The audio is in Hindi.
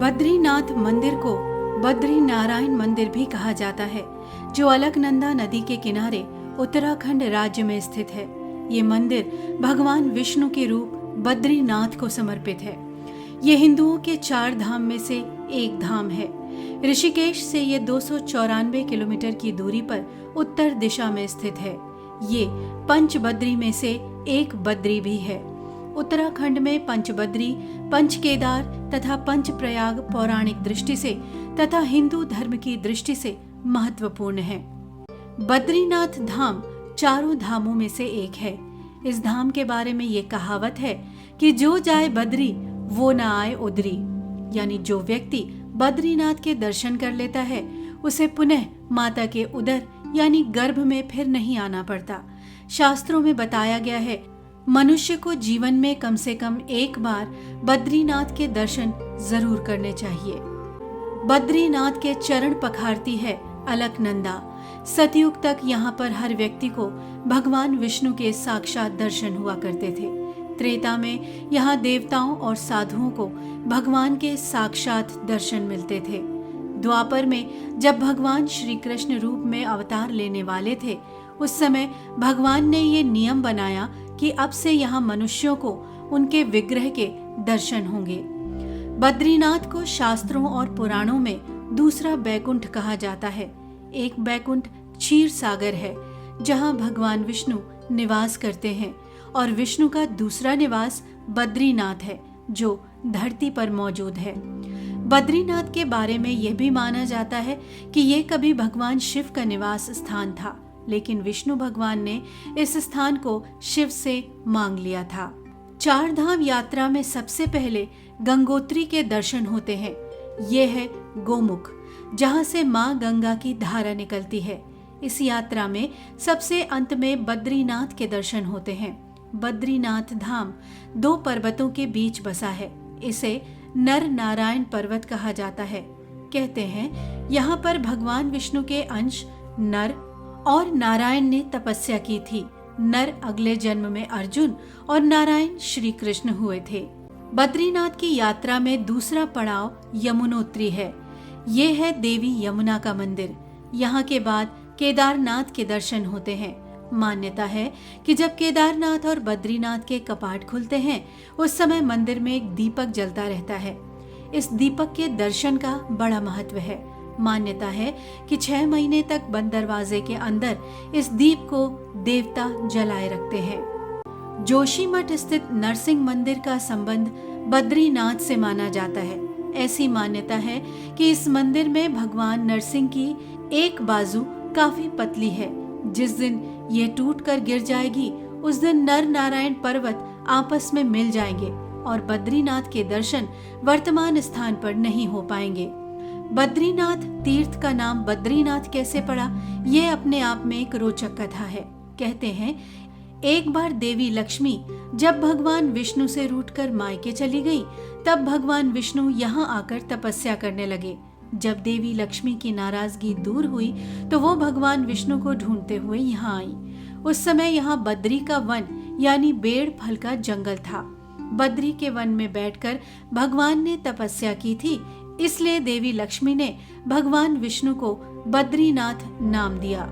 बद्रीनाथ मंदिर को बद्री नारायण मंदिर भी कहा जाता है, जो अलकनंदा नदी के किनारे उत्तराखंड राज्य में स्थित है। ये मंदिर भगवान विष्णु के रूप बद्रीनाथ को समर्पित है। ये हिंदुओं के 4 धाम में से एक धाम है। ऋषिकेश से ये 294 किलोमीटर की दूरी पर उत्तर दिशा में स्थित है। ये पंच बद्री में से एक बद्री भी है। उत्तराखंड में पंचबद्री, पंच केदार तथा पंच प्रयाग पौराणिक दृष्टि से तथा हिंदू धर्म की दृष्टि से महत्वपूर्ण है। बद्रीनाथ धाम 4 धामों में से एक है। इस धाम के बारे में ये कहावत है कि जो जाए बद्री वो ना आए उदरी, यानी जो व्यक्ति बद्रीनाथ के दर्शन कर लेता है उसे पुनः माता के उदर यानी गर्भ में फिर नहीं आना पड़ता। शास्त्रों में बताया गया है मनुष्य को जीवन में कम से कम एक बार बद्रीनाथ के दर्शन जरूर करने चाहिए। बद्रीनाथ के चरण पखारती है अलकनंदा। सतयुग तक यहाँ पर हर व्यक्ति को भगवान विष्णु के साक्षात दर्शन हुआ करते थे। त्रेता में यहाँ देवताओं और साधुओं को भगवान के साक्षात दर्शन मिलते थे। द्वापर में जब भगवान श्री कृष्ण रूप में अवतार लेने वाले थे, उस समय भगवान ने ये नियम बनाया कि अब से यहाँ मनुष्यों को उनके विग्रह के दर्शन होंगे। बद्रीनाथ को शास्त्रों और पुराणों में दूसरा बैकुंठ कहा जाता है। एक बैकुंठ क्षीर सागर है, जहाँ भगवान विष्णु निवास करते हैं, और विष्णु का दूसरा निवास बद्रीनाथ है, जो धरती पर मौजूद है। बद्रीनाथ के बारे में यह भी माना जाता है कि यह कभी भगवान शिव का निवास स्थान था, लेकिन विष्णु भगवान ने इस स्थान को शिव से मांग लिया था। 4 धाम यात्रा में सबसे पहले गंगोत्री के दर्शन होते हैं। ये है गोमुख, जहाँ से माँ गंगा की धारा निकलती है। इस यात्रा में सबसे अंत में बद्रीनाथ के दर्शन होते हैं। बद्रीनाथ धाम 2 पर्वतों के बीच बसा है। इसे नर नारायण पर्वत कहा जाता है। कहते हैं यहाँ पर भगवान विष्णु के अंश नर और नारायण ने तपस्या की थी। नर अगले जन्म में अर्जुन और नारायण श्री कृष्ण हुए थे। बद्रीनाथ की यात्रा में दूसरा पड़ाव यमुनोत्री है। ये है देवी यमुना का मंदिर। यहाँ के बाद केदारनाथ के दर्शन होते हैं। मान्यता है कि जब केदारनाथ और बद्रीनाथ के कपाट खुलते हैं, उस समय मंदिर में एक दीपक जलता रहता है। इस दीपक के दर्शन का बड़ा महत्व है। मान्यता है कि 6 महीने तक बंद दरवाजे के अंदर इस दीप को देवता जलाए रखते हैं। जोशीमठ स्थित नरसिंह मंदिर का संबंध बद्रीनाथ से माना जाता है। ऐसी मान्यता है कि इस मंदिर में भगवान नरसिंह की एक बाजू काफी पतली है। जिस दिन ये टूटकर गिर जाएगी, उस दिन नर नारायण पर्वत आपस में मिल जाएंगे और बद्रीनाथ के दर्शन वर्तमान स्थान पर नहीं हो पाएंगे। बद्रीनाथ तीर्थ का नाम बद्रीनाथ कैसे पड़ा, ये अपने आप में एक रोचक कथा है। कहते हैं एक बार देवी लक्ष्मी जब भगवान विष्णु से रूठकर मायके चली गई, तब भगवान विष्णु यहाँ आकर तपस्या करने लगे। जब देवी लक्ष्मी की नाराजगी दूर हुई तो वो भगवान विष्णु को ढूंढते हुए यहाँ आई। उस समय यहाँ बद्री का वन यानी बेड़ फल का जंगल था। बद्री के वन में बैठकर भगवान ने तपस्या की थी, इसलिए देवी लक्ष्मी ने भगवान विष्णु को बद्रीनाथ नाम दिया।